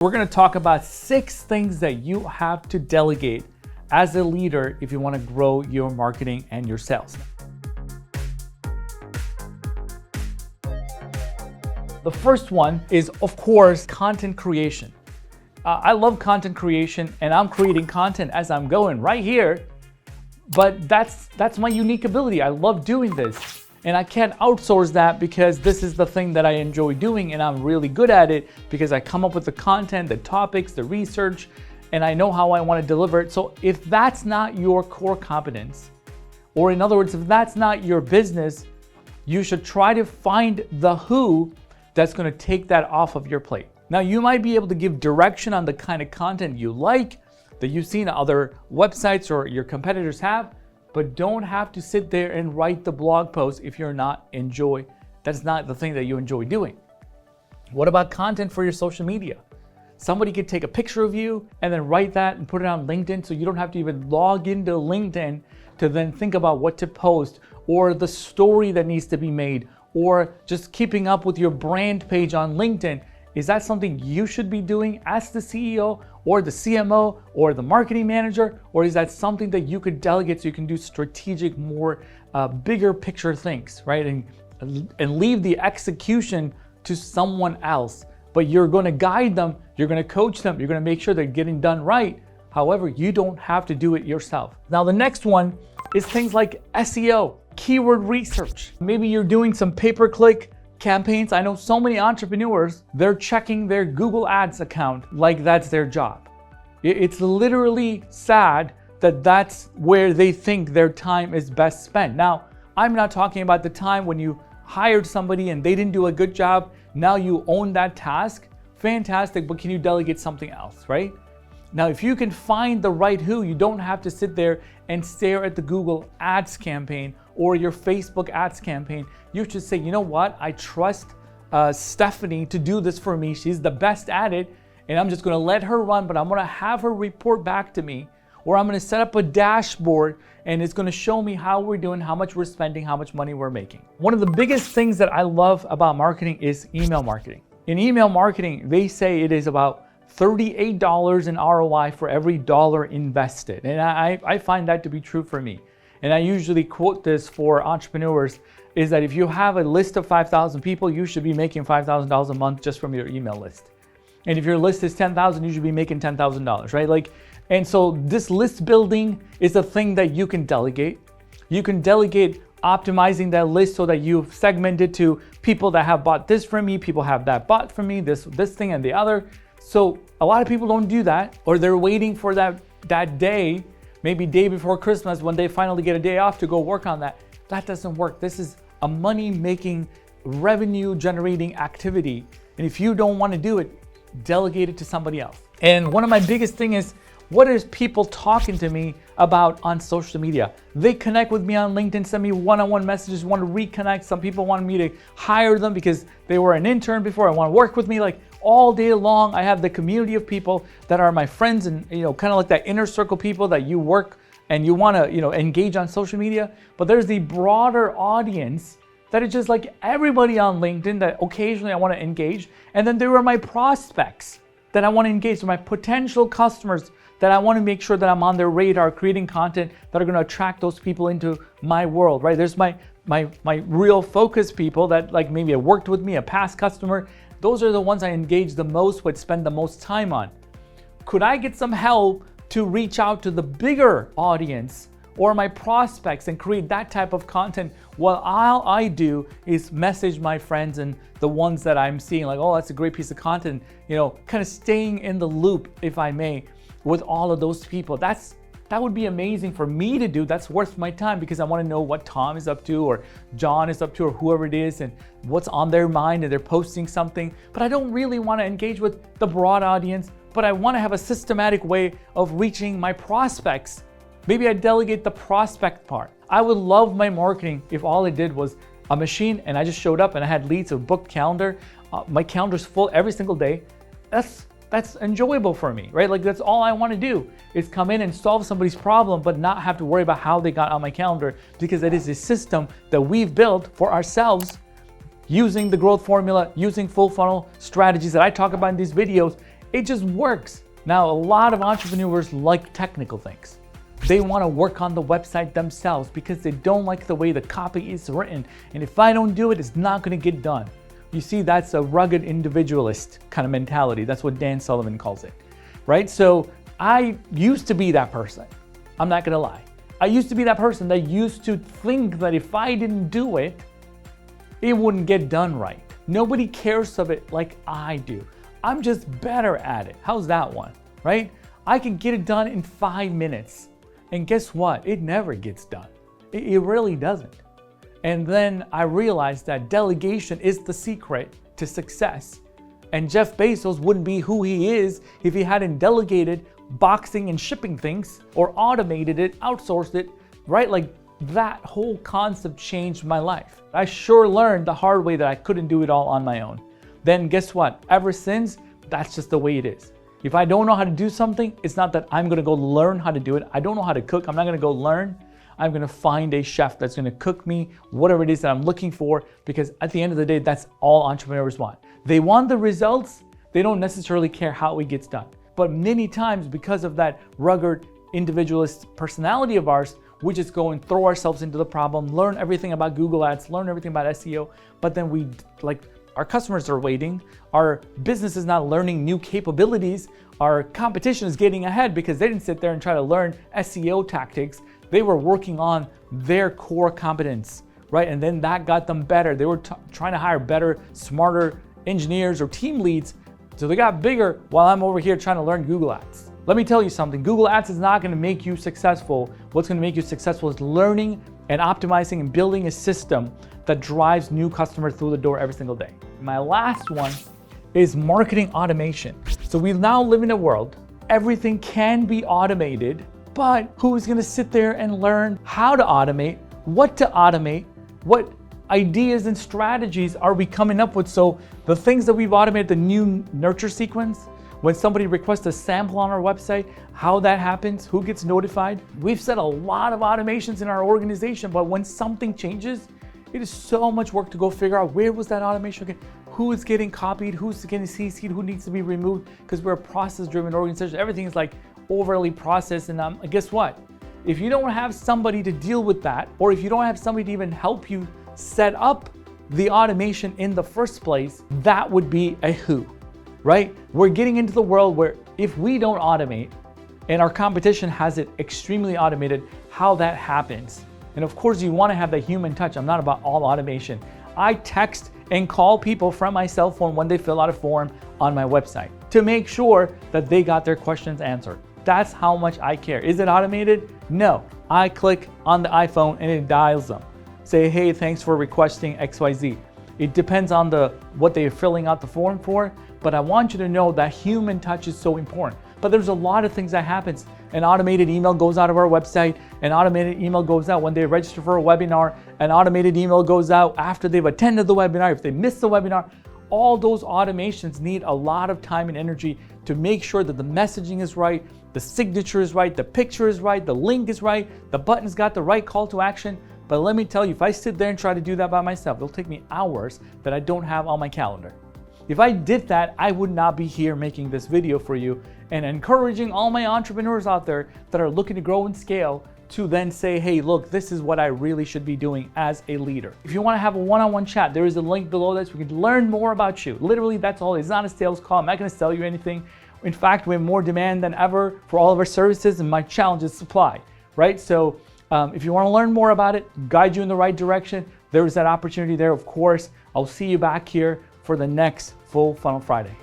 We're going to talk about 6 things that you have to delegate as a leader if you want to grow your marketing and your sales. The first one is, of course, content creation. I love content creation, and I'm creating content as I'm going right here, but that's my unique ability. I love doing this, and I can't outsource that because this is the thing that I enjoy doing, and I'm really good at it because I come up with the content, the topics, the research, and I know how I want to deliver it. So if that's not your core competence, or in other words, if that's not your business, you should try to find the who that's going to take that off of your plate. Now, you might be able to give direction on the kind of content you like, that you've seen other websites or your competitors have, but don't have to sit there and write the blog post if that's not the thing that you enjoy doing. What about content for your social media? Somebody could take a picture of you and then write that and put it on LinkedIn, so you don't have to even log into LinkedIn to then think about what to post, or the story that needs to be made, or just keeping up with your brand page on LinkedIn. Is that something you should be doing as the CEO or the CMO or the marketing manager? Or is that something that you could delegate so you can do strategic, more bigger picture things, right? And leave the execution to someone else. But you're going to guide them, you're going to coach them, you're going to make sure they're getting done right. However, you don't have to do it yourself. Now, the next one is things like SEO, keyword research. Maybe you're doing some pay-per-click campaigns. I know so many entrepreneurs, they're checking their Google Ads account like that's their job. It's literally sad that that's where they think their time is best spent. Now, I'm not talking about the time when you hired somebody and they didn't do a good job. Now you own that task. Fantastic, but can you delegate something else, right? Now, if you can find the right who, you don't have to sit there and stare at the Google Ads campaign or your Facebook ads campaign. You should say, you know what? I trust Stephanie to do this for me. She's the best at it, and I'm just going to let her run, but I'm going to have her report back to me, or I'm going to set up a dashboard and it's going to show me how we're doing, how much we're spending, how much money we're making. One of the biggest things that I love about marketing is email marketing. In email marketing, they say it is about $38 in ROI for every dollar invested. And I find that to be true for me. And I usually quote this for entrepreneurs, is that if you have a list of 5,000 people, you should be making $5,000 a month just from your email list. And if your list is 10,000, you should be making $10,000, right? And so this list building is a thing that you can delegate. You can delegate optimizing that list so that you've segmented to people that have bought this from me, people have that bought from me, this thing and the other. So a lot of people don't do that, or they're waiting for that day, maybe day before Christmas, when they finally get a day off to go work on that. That doesn't work. This is a money-making, revenue-generating activity. And if you don't want to do it, delegate it to somebody else. And one of my biggest thing is, what is people talking to me about on social media? They connect with me on LinkedIn, send me one-on-one messages, want to reconnect. Some people want me to hire them because they were an intern before and want to work with me. All day long, I have the community of people that are my friends, and kind of like that inner circle people that you work and you want to engage on social media. But there's the broader audience that is just like everybody on LinkedIn that occasionally I want to engage. And then there are my prospects that I want to engage, so my potential customers that I want to make sure that I'm on their radar, creating content that are going to attract those people into my world, right? There's my real focus people that maybe have worked with me, a past customer. Those are the ones I engage the most with, spend the most time on. Could I get some help to reach out to the bigger audience or my prospects and create that type of content? Well, all I do is message my friends and the ones that I'm seeing, oh, that's a great piece of content, kind of staying in the loop, if I may, with all of those people. That would be amazing for me to do. That's worth my time because I want to know what Tom is up to, or John is up to, or whoever it is, and what's on their mind, and they're posting something. But I don't really want to engage with the broad audience, but I want to have a systematic way of reaching my prospects. Maybe I delegate the prospect part. I would love my marketing if all it did was a machine and I just showed up and I had leads, a booked calendar. My calendar's full every single day. That's enjoyable for me, right? That's all I want to do is come in and solve somebody's problem, but not have to worry about how they got on my calendar, because it is a system that we've built for ourselves using the growth formula, using full funnel strategies that I talk about in these videos. It just works. Now, a lot of entrepreneurs like technical things. They want to work on the website themselves because they don't like the way the copy is written. And if I don't do it, it's not going to get done. You see, that's a rugged individualist kind of mentality. That's what Dan Sullivan calls it, right? So I used to be that person. I'm not going to lie. I used to be that person that used to think that if I didn't do it, it wouldn't get done right. Nobody cares of it like I do. I'm just better at it. How's that one, right? I can get it done in 5 minutes. And guess what? It never gets done. It really doesn't. And then I realized that delegation is the secret to success. And Jeff Bezos wouldn't be who he is if he hadn't delegated boxing and shipping things or automated it, outsourced it, right? Like that whole concept changed my life. I sure learned the hard way that I couldn't do it all on my own. Then guess what? Ever since, that's just the way it is. If I don't know how to do something, it's not that I'm gonna go learn how to do it. I don't know how to cook. I'm not gonna go learn. I'm gonna find a chef that's gonna cook me whatever it is that I'm looking for, because at the end of the day, that's all entrepreneurs want. They want the results. They don't necessarily care how it gets done. But many times, because of that rugged individualist personality of ours, we just go and throw ourselves into the problem, learn everything about Google Ads, learn everything about SEO, but then our customers are waiting, our business is not learning new capabilities, our competition is getting ahead because they didn't sit there and try to learn SEO tactics. They were working on their core competence, right? And then that got them better. They were trying to hire better, smarter engineers or team leads. So they got bigger while I'm over here trying to learn Google Ads. Let me tell you something, Google Ads is not gonna make you successful. What's gonna make you successful is learning and optimizing and building a system that drives new customers through the door every single day. My last one is marketing automation. So we now live in a world, everything can be automated, but who's gonna sit there and learn how to automate, what ideas and strategies are we coming up with? So the things that we've automated, the new nurture sequence, when somebody requests a sample on our website, how that happens, who gets notified. We've set a lot of automations in our organization, but when something changes, it is so much work to go figure out where was that automation, who is getting copied, who's getting CC'd, who needs to be removed, because we're a process-driven organization. Everything is like overly processed, and guess what? If you don't have somebody to deal with that, or if you don't have somebody to even help you set up the automation in the first place, that would be a who, right? We're getting into the world where if we don't automate and our competition has it extremely automated, how that happens. And of course, you want to have that human touch. I'm not about all automation. I text and call people from my cell phone when they fill out a form on my website to make sure that they got their questions answered. That's how much I care. Is it automated? No. I click on the iPhone and it dials them. Say, hey, thanks for requesting XYZ. It depends on what they're filling out the form for, but I want you to know that human touch is so important. But there's a lot of things that happens. An automated email goes out of our website, an automated email goes out when they register for a webinar, an automated email goes out after they've attended the webinar, if they missed the webinar. All those automations need a lot of time and energy to make sure that the messaging is right, the signature is right, the picture is right, the link is right, the button's got the right call to action. But let me tell you, if I sit there and try to do that by myself, it'll take me hours that I don't have on my calendar. If I did that, I would not be here making this video for you and encouraging all my entrepreneurs out there that are looking to grow and scale to then say, hey, look, this is what I really should be doing as a leader. If you want to have a one-on-one chat, there is a link below this. We can learn more about you. Literally, that's all. It's not a sales call. I'm not going to sell you anything. In fact, we have more demand than ever for all of our services, and my challenge is supply, right? So if you want to learn more about it, guide you in the right direction, there is that opportunity there, of course. I'll see you back here for the next Full Funnel Friday.